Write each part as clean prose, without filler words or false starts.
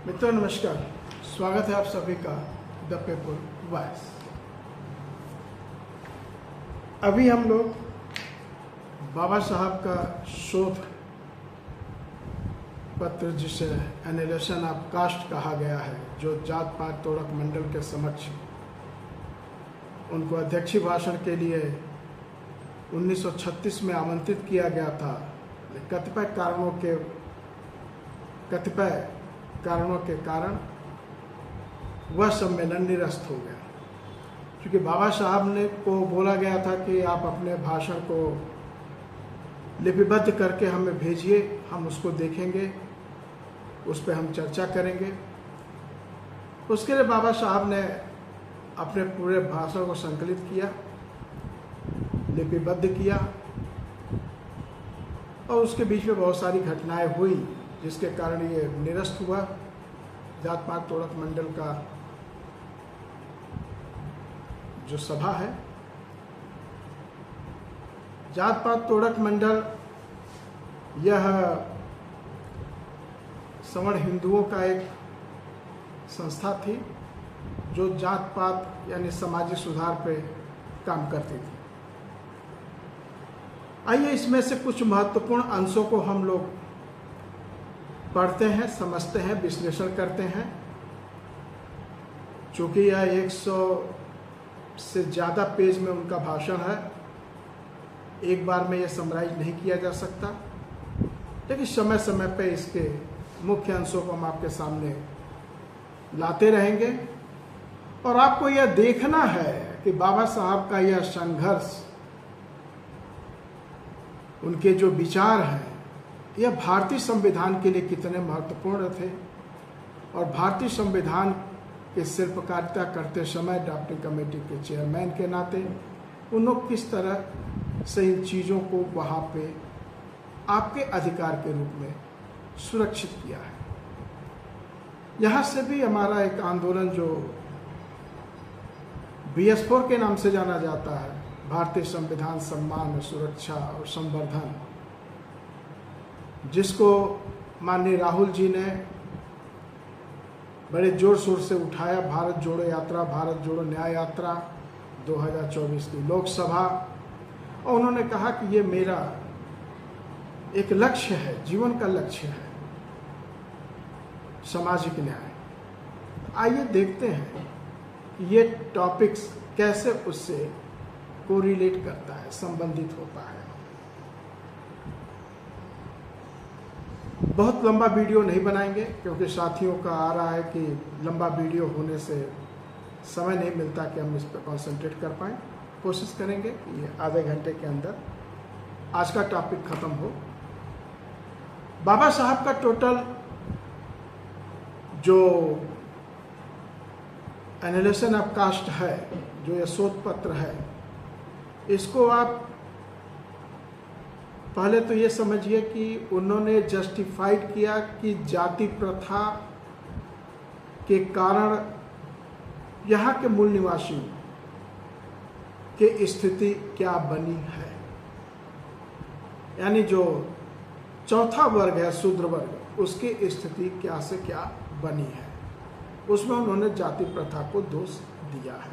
मित्रों नमस्कार, स्वागत है आप सभी का द पेपर वॉइस। अभी हम लोग बाबा साहब का शोध पत्र, जिसे एनालिसिस ऑफ कास्ट कहा गया है, जो जात पात तोड़क मंडल के समक्ष उनको अध्यक्षीय भाषण के लिए 1936 में आमंत्रित किया गया था। कतिपय कारणों के कारण वह सम्मेलन निरस्त हो गया, क्योंकि बाबा साहब ने को बोला गया था कि आप अपने भाषण को लिपिबद्ध करके हमें भेजिए, हम उसको देखेंगे, उस पर हम चर्चा करेंगे। उसके लिए बाबा साहब ने अपने पूरे भाषण को संकलित किया, लिपिबद्ध किया, और उसके बीच में बहुत सारी घटनाएं हुई जिसके कारण ये निरस्त हुआ। जात पात तोड़क मंडल का जो सभा है, जात पात तोड़क मंडल, यह सवर्ण हिंदुओं का एक संस्था थी जो जात पात यानी सामाजिक सुधार पे काम करती थी। आइए इसमें से कुछ महत्वपूर्ण अंशों को हम लोग पढ़ते हैं, समझते हैं, विश्लेषण करते हैं। चूँकि यह 100 से ज़्यादा पेज में उनका भाषण है, एक बार में यह समराइज नहीं किया जा सकता, लेकिन समय समय पे इसके मुख्य अंशों को हम आपके सामने लाते रहेंगे। और आपको यह देखना है कि बाबा साहब का यह संघर्ष, उनके जो विचार हैं, यह भारतीय संविधान के लिए कितने महत्वपूर्ण थे, और भारतीय संविधान के शिल्पकारिता करते समय ड्राफ्टिंग कमेटी के चेयरमैन के नाते उन लोग किस तरह से इन चीज़ों को वहाँ पे आपके अधिकार के रूप में सुरक्षित किया है। यहाँ से भी हमारा एक आंदोलन जो BS4 के नाम से जाना जाता है, भारतीय संविधान सम्मान, सुरक्षा और संवर्धन, जिसको माननीय राहुल जी ने बड़े जोर शोर से उठाया। भारत जोड़ो यात्रा, भारत जोड़ो न्याय यात्रा 2024 की लोकसभा, और उन्होंने कहा कि ये मेरा एक लक्ष्य है, जीवन का लक्ष्य है, सामाजिक न्याय। आइए देखते हैं कि ये टॉपिक्स कैसे उससे कोरिलेट करता है, संबंधित होता है। बहुत लंबा वीडियो नहीं बनाएंगे, क्योंकि साथियों का आ रहा है कि लंबा वीडियो होने से समय नहीं मिलता कि हम इस पर कंसंट्रेट कर पाएँ। कोशिश करेंगे कि ये आधे घंटे के अंदर आज का टॉपिक ख़त्म हो। बाबा साहब का टोटल जो एनालिसिस ऑफ कास्ट है, जो यह शोध पत्र है, इसको आप पहले तो ये समझिए कि उन्होंने जस्टिफाइड किया कि जाति प्रथा के कारण यहाँ के मूल निवासियों की स्थिति क्या बनी है, यानी जो चौथा वर्ग है, शूद्र वर्ग, उसकी स्थिति क्या से क्या बनी है। उसमें उन्होंने जाति प्रथा को दोष दिया है,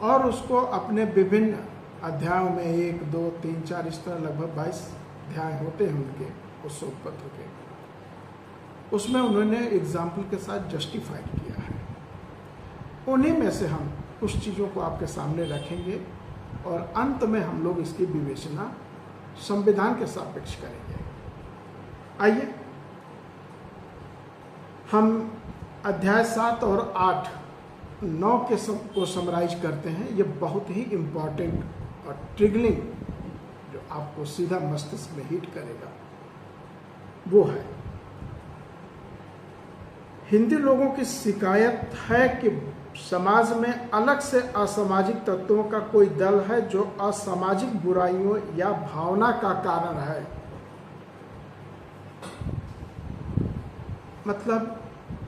और उसको अपने विभिन्न अध्यायों में 1, 2, 3, 4 इस तरह लगभग 22 अध्याय होते हैं उनके उस शोध पत्र के। उसमें उन्होंने एग्जाम्पल के साथ जस्टिफाइड किया है। उन्हीं में से हम कुछ चीज़ों को आपके सामने रखेंगे, और अंत में हम लोग इसकी विवेचना संविधान के सापेक्ष करेंगे। आइए हम अध्याय 7 और 8, 9 के को समराइज करते हैं। ये बहुत ही इम्पॉर्टेंट और ट्रिगलिंग, जो आपको सीधा मस्तिष्क में हिट करेगा, वो है हिंदू लोगों की शिकायत है कि समाज में अलग से असामाजिक तत्वों का कोई दल है जो असामाजिक बुराइयों या भावना का कारण है। मतलब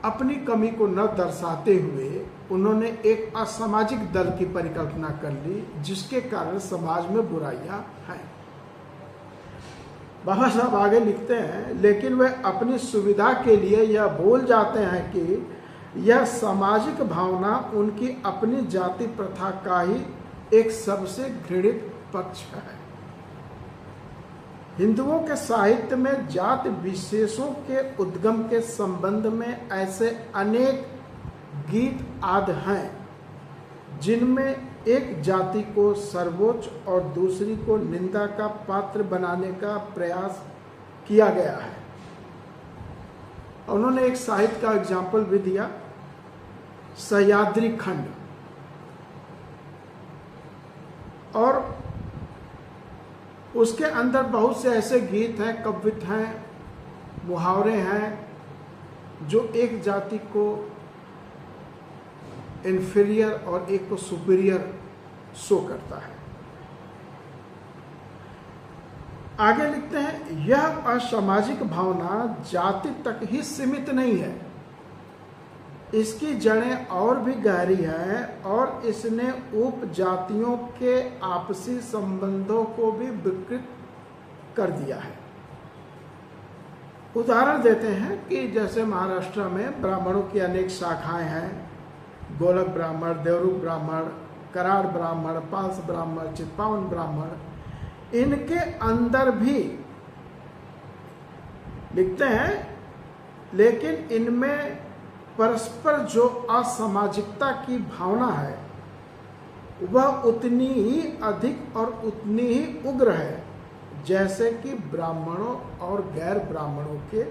अपनी कमी को न दर्शाते हुए उन्होंने एक असामाजिक दल की परिकल्पना कर ली, जिसके कारण समाज में बुराइयां हैं। बाबा साहब आगे लिखते हैं, लेकिन वे अपनी सुविधा के लिए यह भूल जाते हैं कि यह सामाजिक भावना उनकी अपनी जाति प्रथा का ही एक सबसे घृणित पक्ष है। हिंदुओं के साहित्य में जाति विशेषों के उद्गम के संबंध में ऐसे अनेक गीत आदि हैं जिनमें एक जाति को सर्वोच्च और दूसरी को निंदा का पात्र बनाने का प्रयास किया गया है। उन्होंने एक साहित्य का एग्जाम्पल भी दिया, सह्याद्री खंड, और उसके अंदर बहुत से ऐसे गीत हैं, कवित हैं, मुहावरे हैं जो एक जाति को इन्फीरियर और एक को सुपीरियर शो करता है। आगे लिखते हैं, यह असामाजिक भावना जाति तक ही सीमित नहीं है, इसकी जड़ें और भी गहरी हैं और इसने उपजातियों के आपसी संबंधों को भी विकृत कर दिया है। उदाहरण देते हैं कि जैसे महाराष्ट्र में ब्राह्मणों की अनेक शाखाएं हैं, गोलक ब्राह्मण, देवरूप ब्राह्मण, कराड़ ब्राह्मण, पाल्स ब्राह्मण, चित्पावन ब्राह्मण, इनके अंदर भी लिखते हैं, लेकिन इनमें परस्पर जो असामाजिकता की भावना है वह उतनी ही अधिक और उतनी ही उग्र है जैसे कि ब्राह्मणों और गैर ब्राह्मणों के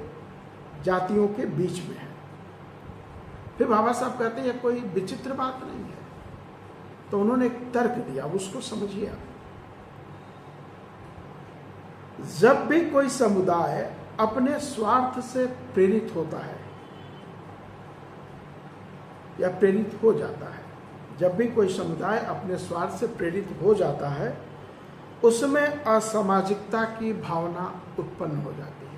जातियों के बीच में है। फिर बाबा साहब कहते हैं यह कोई विचित्र बात नहीं है, तो उन्होंने एक तर्क दिया, उसको समझिए आप। जब भी कोई समुदाय अपने स्वार्थ से प्रेरित होता है या प्रेरित हो जाता है, जब भी कोई समुदाय अपने स्वार्थ से प्रेरित हो जाता है, उसमें असामाजिकता की भावना उत्पन्न हो जाती है।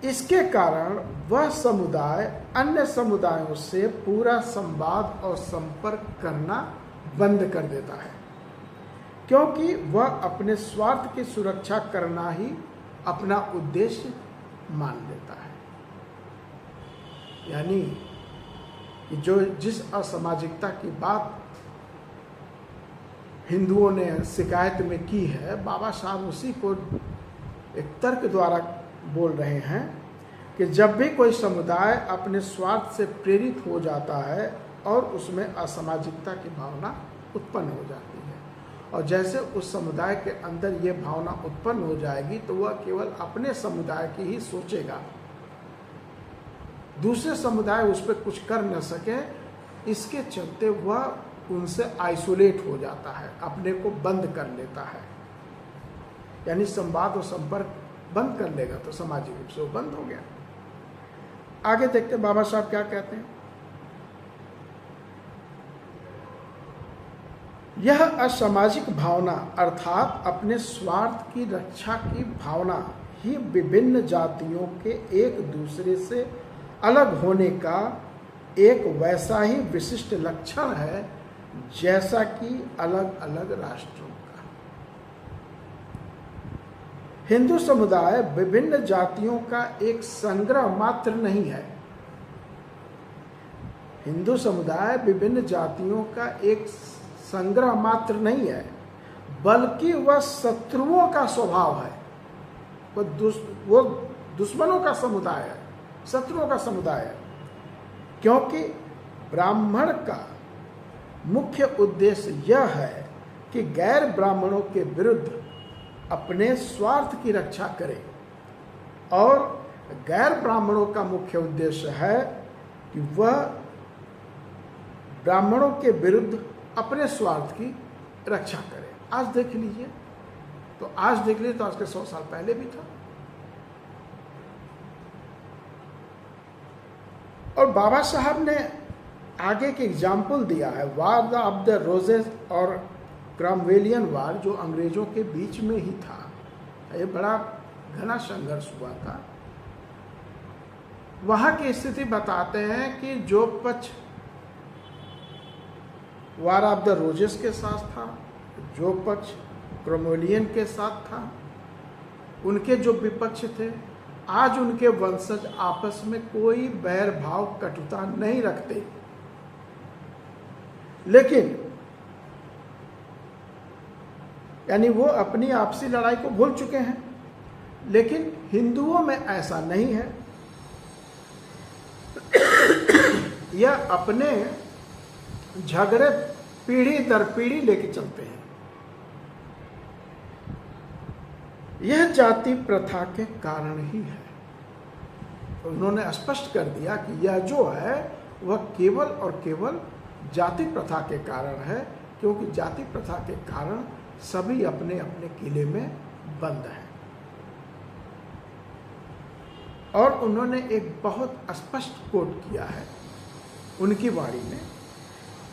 इसके कारण वह समुदाय अन्य समुदायों से पूरा संवाद और संपर्क करना बंद कर देता है, क्योंकि वह अपने स्वार्थ की सुरक्षा करना ही अपना उद्देश्य मान लेता है। यानी कि जो जिस असामाजिकता की बात हिंदुओं ने शिकायत में की है, बाबा साहब उसी को एक तर्क द्वारा बोल रहे हैं कि जब भी कोई समुदाय अपने स्वार्थ से प्रेरित हो जाता है और उसमें असामाजिकता की भावना उत्पन्न हो जाती है, और जैसे उस समुदाय के अंदर ये भावना उत्पन्न हो जाएगी तो वह केवल अपने समुदाय की ही सोचेगा, दूसरे समुदाय उस पर कुछ कर न सके, इसके चलते वह उनसे आइसोलेट हो जाता है, अपने को बंद कर लेता है। यानी संवाद और संपर्क बंद कर लेगा तो सामाजिक रूप से वो बंद हो गया। आगे देखते बाबा साहब क्या कहते हैं, यह असामाजिक भावना अर्थात अपने स्वार्थ की रक्षा की भावना ही विभिन्न जातियों के एक दूसरे से अलग होने का एक वैसा ही विशिष्ट लक्षण है जैसा कि अलग अलग राष्ट्रों का। हिंदू समुदाय विभिन्न जातियों का एक संग्रह मात्र नहीं है। हिंदू समुदाय विभिन्न जातियों का एक संग्रह मात्र नहीं है, बल्कि वह शत्रुओं का स्वभाव है। वो दुश्मनों का समुदाय है, शत्रुओं का समुदाय है, क्योंकि ब्राह्मण का मुख्य उद्देश्य यह है कि गैर ब्राह्मणों के विरुद्ध अपने स्वार्थ की रक्षा करे, और गैर ब्राह्मणों का मुख्य उद्देश्य है कि वह ब्राह्मणों के विरुद्ध अपने स्वार्थ की रक्षा करे। आज देख लीजिए तो आज के 100 साल पहले भी था। और बाबा साहब ने आगे के एग्जाम्पल दिया है, वार ऑफ द रोजेस और क्रॉमवेलियन वार, जो अंग्रेजों के बीच में ही था। ये बड़ा घना संघर्ष हुआ था। वहां की स्थिति बताते हैं कि जो पक्ष वार ऑफ द रोजेस के साथ था, जो पक्ष क्रॉमवेलियन के साथ था, उनके जो विपक्ष थे, आज उनके वंशज आपस में कोई बैर भाव कटुता नहीं रखते, लेकिन यानी वो अपनी आपसी लड़ाई को भूल चुके हैं। लेकिन हिंदुओं में ऐसा नहीं है, यह अपने झगड़े पीढ़ी दर पीढ़ी लेके चलते हैं। यह जाति प्रथा के कारण ही है। तो उन्होंने स्पष्ट कर दिया कि यह जो है वह केवल और केवल जाति प्रथा के कारण है, क्योंकि जाति प्रथा के कारण सभी अपने अपने किले में बंद हैं। और उन्होंने एक बहुत स्पष्ट कोट किया है उनकी वाणी में,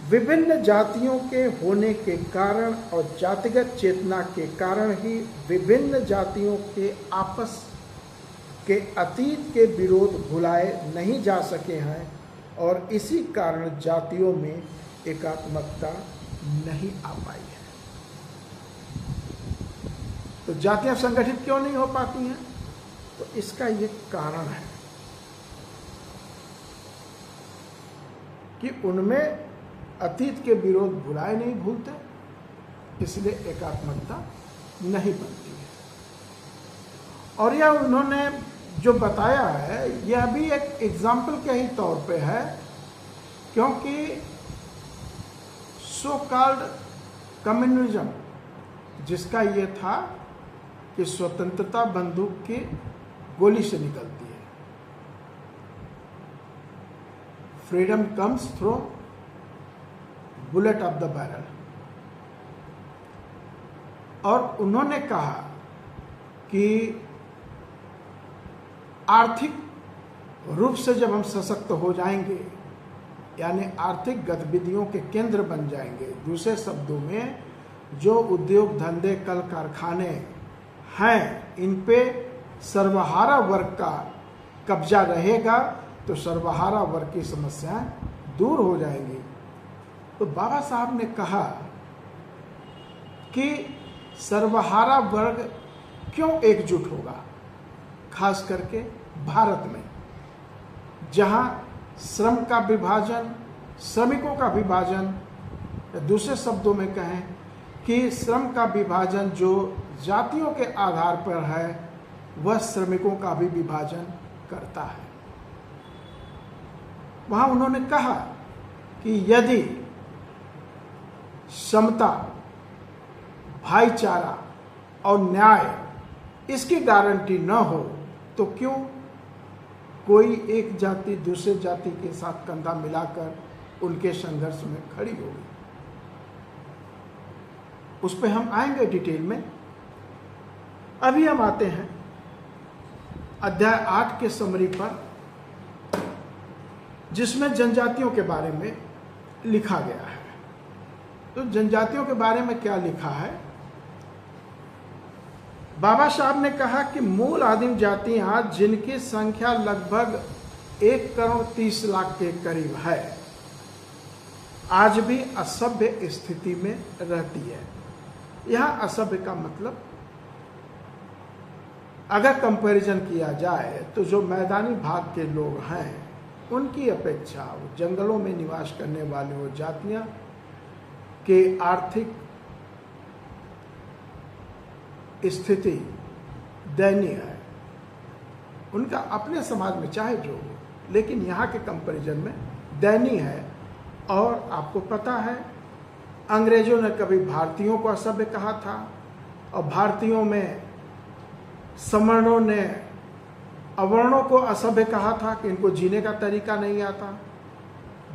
विभिन्न जातियों के होने के कारण और जातिगत चेतना के कारण ही विभिन्न जातियों के आपस के अतीत के विरोध भुलाए नहीं जा सके हैं, और इसी कारण जातियों में एकात्मकता नहीं आ पाई है। तो जातियां संगठित क्यों नहीं हो पाती हैं? तो इसका ये कारण है कि उनमें अतीत के विरोध भुलाए नहीं भूलते, इसलिए एकात्मकता नहीं बनती है। और यह उन्होंने जो बताया है यह भी एक एग्जाम्पल के ही तौर पे है, क्योंकि सो कॉल्ड कम्युनिज्म, जिसका यह था कि स्वतंत्रता बंदूक की गोली से निकलती है, freedom comes through bullet of the barrel. और उन्होंने कहा कि आर्थिक रूप से जब हम सशक्त हो जाएंगे, यानी आर्थिक गतिविधियों के केंद्र बन जाएंगे, दूसरे शब्दों में जो उद्योग धंधे कल कारखाने हैं इन पे सर्वहारा वर्ग का कब्जा रहेगा, तो सर्वहारा वर्ग की समस्याएं दूर हो जाएंगी। तो बाबा साहब ने कहा कि सर्वहारा वर्ग क्यों एकजुट होगा, खास करके भारत में, जहां श्रम का विभाजन, श्रमिकों का विभाजन, दूसरे शब्दों में कहें कि श्रम का विभाजन जो जातियों के आधार पर है, वह श्रमिकों का भी विभाजन करता है। वहां उन्होंने कहा कि यदि समता, भाईचारा और न्याय इसकी गारंटी न हो तो क्यों कोई एक जाति दूसरे जाति के साथ कंधा मिलाकर उनके संघर्ष में खड़ी होगी। उस पर हम आएंगे डिटेल में। अभी हम आते हैं अध्याय 8 के समरी पर, जिसमें जनजातियों के बारे में लिखा गया है। तो जनजातियों के बारे में क्या लिखा है? बाबा साहब ने कहा कि मूल आदिम जातियां, जिनकी संख्या लगभग 1,30,00,000 के करीब है, आज भी असभ्य स्थिति में रहती है। यहां असभ्य का मतलब, अगर कंपैरिजन किया जाए तो जो मैदानी भाग के लोग हैं उनकी अपेक्षा वो जंगलों में निवास करने वाले वो जातियां के आर्थिक स्थिति दयनीय है। उनका अपने समाज में चाहे जो हो, लेकिन यहाँ के कंपैरिजन में दयनीय है। और आपको पता है, अंग्रेजों ने कभी भारतीयों को असभ्य कहा था, और भारतीयों में सवर्णों ने अवर्णों को असभ्य कहा था कि इनको जीने का तरीका नहीं आता,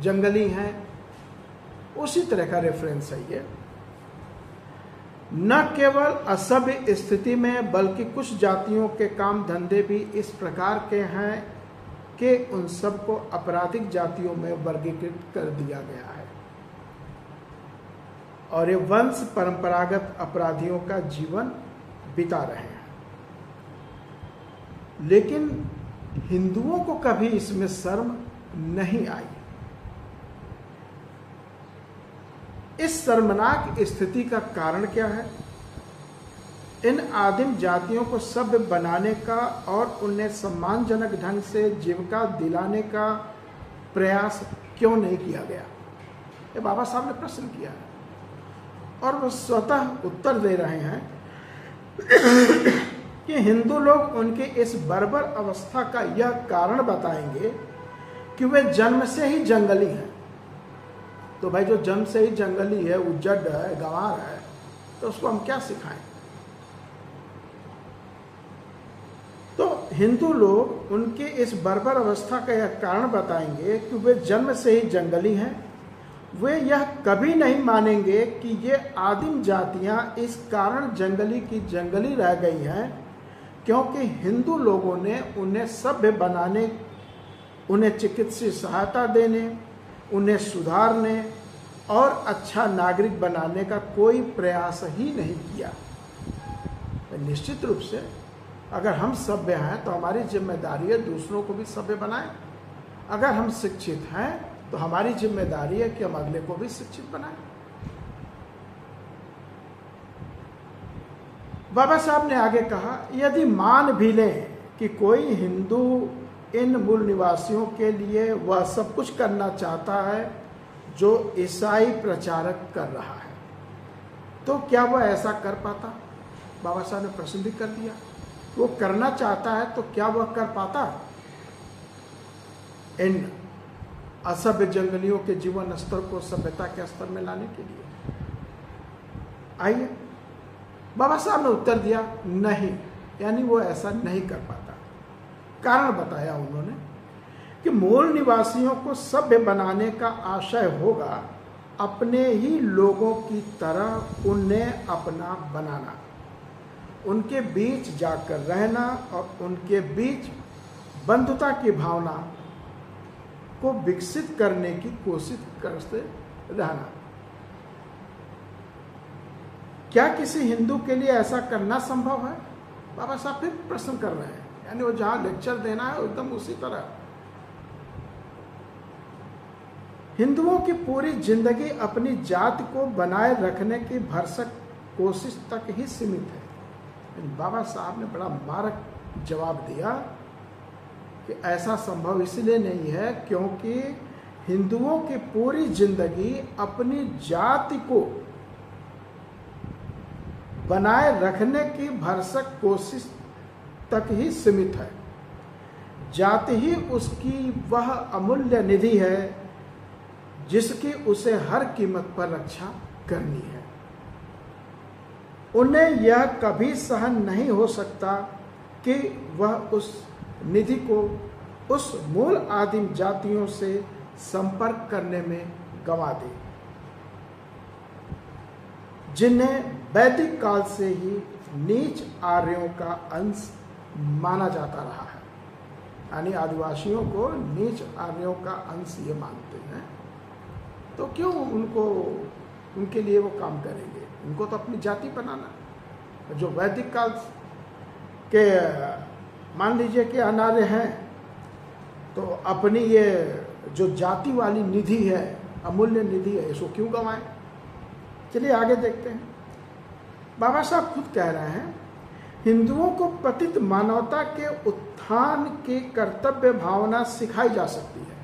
जंगली हैं। उसी तरह का रेफरेंस है ये। न केवल असभ्य स्थिति में, बल्कि कुछ जातियों के काम धंधे भी इस प्रकार के हैं कि उन सबको आपराधिक जातियों में वर्गीकृत कर दिया गया है, और ये वंश परंपरागत अपराधियों का जीवन बिता रहे हैं। लेकिन हिंदुओं को कभी इसमें शर्म नहीं आई। इस शर्मनाक स्थिति का कारण क्या है? इन आदिम जातियों को सभ्य बनाने का और उन्हें सम्मानजनक ढंग से जीविका दिलाने का प्रयास क्यों नहीं किया गया? ये बाबा साहब ने प्रश्न किया है और वो स्वतः उत्तर दे रहे हैं कि हिंदू लोग उनके इस बर्बर अवस्था का यह कारण बताएंगे कि वे जन्म से ही जंगली हैं। तो भाई जो जन्म से ही जंगली है, उज्जड है, गंवार है, तो उसको हम क्या सिखाएं? तो हिंदू लोग उनके इस बर्बर अवस्था का यह कारण बताएंगे कि वे जन्म से ही जंगली हैं। वे यह कभी नहीं मानेंगे कि ये आदिम जातियां इस कारण जंगली की जंगली रह गई हैं क्योंकि हिंदू लोगों ने उन्हें सभ्य बनाने, उन्हें चिकित्सीय सहायता देने, उन्हें सुधारने और अच्छा नागरिक बनाने का कोई प्रयास ही नहीं किया। निश्चित रूप से अगर हम सभ्य हैं तो हमारी जिम्मेदारी है दूसरों को भी सभ्य बनाएं। अगर हम शिक्षित हैं तो हमारी जिम्मेदारी है कि हम अगले को भी शिक्षित बनाएं। बाबा साहब ने आगे कहा, यदि मान भी लें कि कोई हिंदू इन मूल निवासियों के लिए वह सब कुछ करना चाहता है जो ईसाई प्रचारक कर रहा है, तो क्या वह ऐसा कर पाता? बाबा साहब ने प्रश्न भी कर दिया, वो करना चाहता है तो क्या वह कर पाता? इन असभ्य जंगलियों के जीवन स्तर को सभ्यता के स्तर में लाने के लिए। आइए, बाबा साहब ने उत्तर दिया, नहीं, यानी वो ऐसा नहीं कर पाता। कारण बताया उन्होंने कि मूल निवासियों को सभ्य बनाने का आशय होगा अपने ही लोगों की तरह उन्हें अपना बनाना, उनके बीच जाकर रहना और उनके बीच बंधुता की भावना को विकसित करने की कोशिश करते रहना। क्या किसी हिंदू के लिए ऐसा करना संभव है? बाबा साहब फिर प्रश्न कर रहे हैं, यानी वो जहां लेक्चर देना है एकदम उसी तरह। हिंदुओं की पूरी जिंदगी अपनी जाति को बनाए रखने की भरसक कोशिश तक ही सीमित है। बाबा साहब ने बड़ा मारक जवाब दिया कि ऐसा संभव इसलिए नहीं है क्योंकि हिंदुओं की पूरी जिंदगी अपनी जाति को बनाए रखने की भरसक कोशिश तक ही सीमित है। जाति ही उसकी वह अमूल्य निधि है जिसकी उसे हर कीमत पर रक्षा करनी है। उन्हें यह कभी सहन नहीं हो सकता कि वह उस निधि को उस मूल आदिम जातियों से संपर्क करने में गंवा दे जिन्हें वैदिक काल से ही नीच आर्यों का अंश माना जाता रहा है। यानी आदिवासियों को नीच आर्यों का अंश ये मानते हैं, तो क्यों उनके लिए वो काम करेंगे? उनको तो अपनी जाति बनाना। जो वैदिक काल के मान लीजिए कि अनार्य हैं, तो अपनी ये जो जाति वाली निधि है, अमूल्य निधि है, इसको क्यों गंवाएं? चलिए आगे देखते हैं। बाबा साहब खुद कह रहे हैं, हिंदुओं को पतित मानवता के उत्थान की कर्तव्य भावना सिखाई जा सकती है।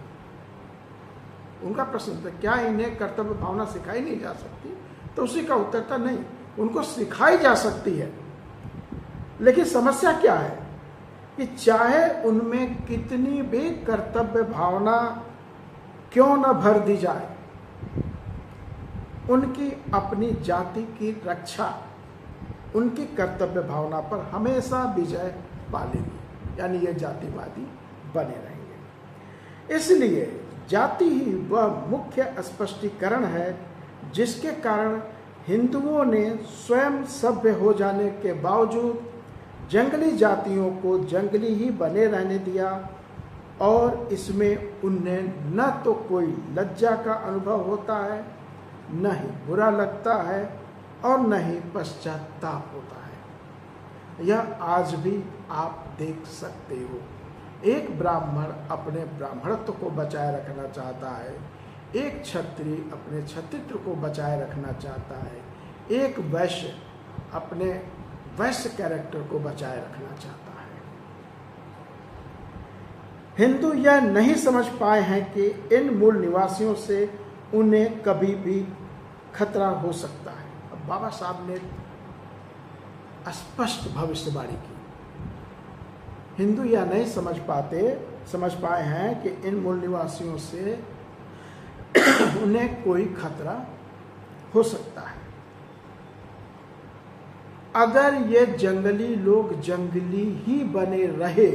उनका प्रश्न था, क्या इन्हें कर्तव्य भावना सिखाई नहीं जा सकती? तो उसी का उत्तर था, नहीं, उनको सिखाई जा सकती है। लेकिन समस्या क्या है कि चाहे उनमें कितनी भी कर्तव्य भावना क्यों न भर दी जाए, उनकी अपनी जाति की रक्षा उनकी कर्तव्य भावना पर हमेशा विजय पा लेगी, यानी ये जातिवादी बने रहेंगे। इसलिए जाति ही वह मुख्य स्पष्टीकरण है जिसके कारण हिंदुओं ने स्वयं सभ्य हो जाने के बावजूद जंगली जातियों को जंगली ही बने रहने दिया और इसमें उन्हें न तो कोई लज्जा का अनुभव होता है, न ही बुरा लगता है और न ही पश्चाताप होता है। यह आज भी आप देख सकते हो। एक ब्राह्मण अपने ब्राह्मणत्व को बचाए रखना चाहता है, एक क्षत्रिय अपने क्षत्रित्व को बचाए रखना चाहता है, एक वैश्य अपने वैश्य कैरेक्टर को बचाए रखना चाहता है। हिंदू यह नहीं समझ पाए हैं कि इन मूल निवासियों से उन्हें कभी भी खतरा हो सकता है। अब बाबा साहब ने स्पष्ट भविष्यवाणी की। हिंदू यह नहीं समझ पाए हैं कि इन मूल निवासियों से उन्हें कोई खतरा हो सकता है। अगर ये जंगली लोग जंगली ही बने रहे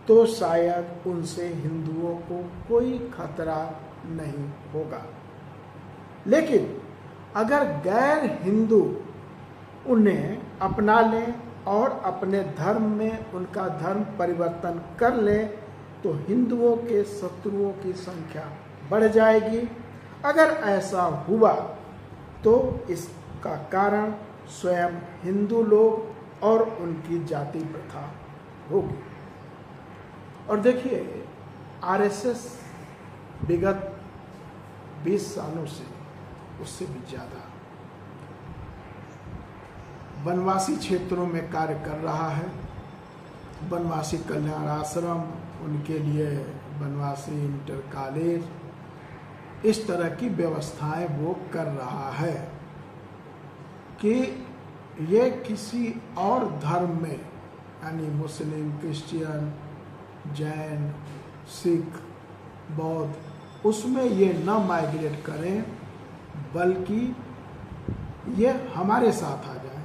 तो शायद उनसे हिंदुओं को कोई खतरा नहीं होगा, लेकिन अगर गैर हिंदू उन्हें अपना लें और अपने धर्म में उनका धर्म परिवर्तन कर लें तो हिंदुओं के शत्रुओं की संख्या बढ़ जाएगी। अगर ऐसा हुआ तो इसका कारण स्वयं हिंदू लोग और उनकी जाति प्रथा होगी। और देखिए, आरएसएस विगत 20 सालों से, उससे भी ज़्यादा वनवासी क्षेत्रों में कार्य कर रहा है। वनवासी कल्याण आश्रम, उनके लिए वनवासी इंटर कॉलेज, इस तरह की व्यवस्थाएं वो कर रहा है कि ये किसी और धर्म में, यानी मुस्लिम, क्रिश्चियन, जैन, सिख, बौद्ध, उसमें ये न माइग्रेट करें, बल्कि ये हमारे साथ आ जाए।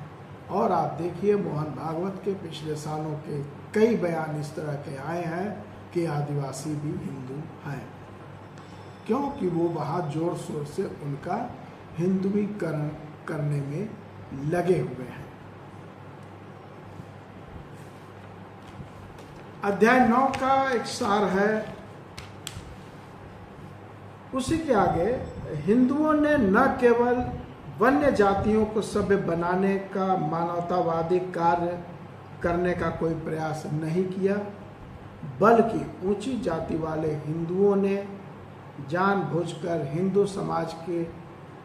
और आप देखिए, मोहन भागवत के पिछले सालों के कई बयान इस तरह के आए हैं कि आदिवासी भी हिंदू हैं, क्योंकि वो बहुत जोर शोर से उनका हिंदुईकरण करने में लगे हुए हैं। अध्याय 9 का एक सार है, उसी के आगे, हिंदुओं ने न केवल वन्य जातियों को सभ्य बनाने का मानवतावादी कार्य करने का कोई प्रयास नहीं किया, बल्कि ऊंची जाति वाले हिंदुओं ने जानबूझकर हिंदू समाज के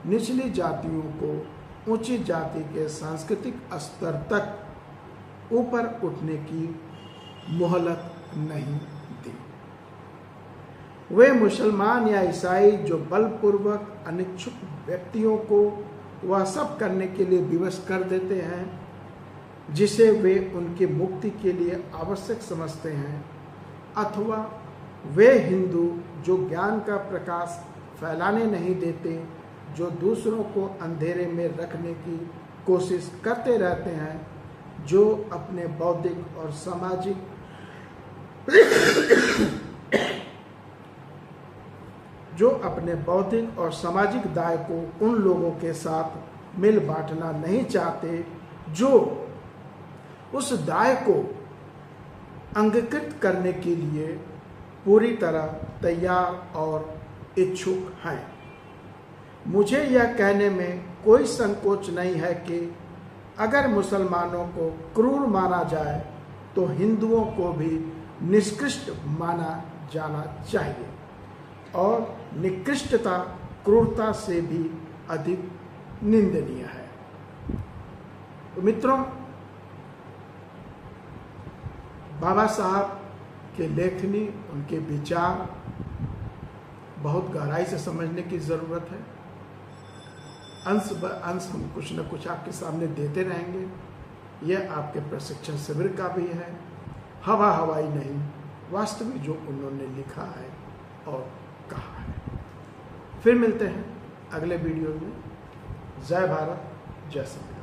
निचली जातियों को ऊंची जाति के सांस्कृतिक स्तर तक ऊपर उठने की मोहलत नहीं दी। वे मुसलमान या ईसाई जो बलपूर्वक अनिच्छुक व्यक्तियों को वह सब करने के लिए विवश कर देते हैं जिसे वे उनकी मुक्ति के लिए आवश्यक समझते हैं, अथवा वे हिंदू जो ज्ञान का प्रकाश फैलाने नहीं देते, जो दूसरों को अंधेरे में रखने की कोशिश करते रहते हैं, जो अपने बौद्धिक और सामाजिक दाय को उन लोगों के साथ मिल बांटना नहीं चाहते जो उस दाय को अंगीकृत करने के लिए पूरी तरह तैयार और इच्छुक हैं। मुझे यह कहने में कोई संकोच नहीं है कि अगर मुसलमानों को क्रूर माना जाए तो हिंदुओं को भी निकृष्ट माना जाना चाहिए, और निकृष्टता क्रूरता से भी अधिक निंदनीय है। तो मित्रों, बाबा साहब के लेखनी, उनके विचार बहुत गहराई से समझने की ज़रूरत है। अंश ब अंश हम कुछ न कुछ आपके सामने देते रहेंगे। यह आपके प्रशिक्षण शिविर का भी है, हवा हवाई नहीं, वास्तविक जो उन्होंने लिखा है और कहा है। फिर मिलते हैं अगले वीडियो में। जय भारत, जय संविधान।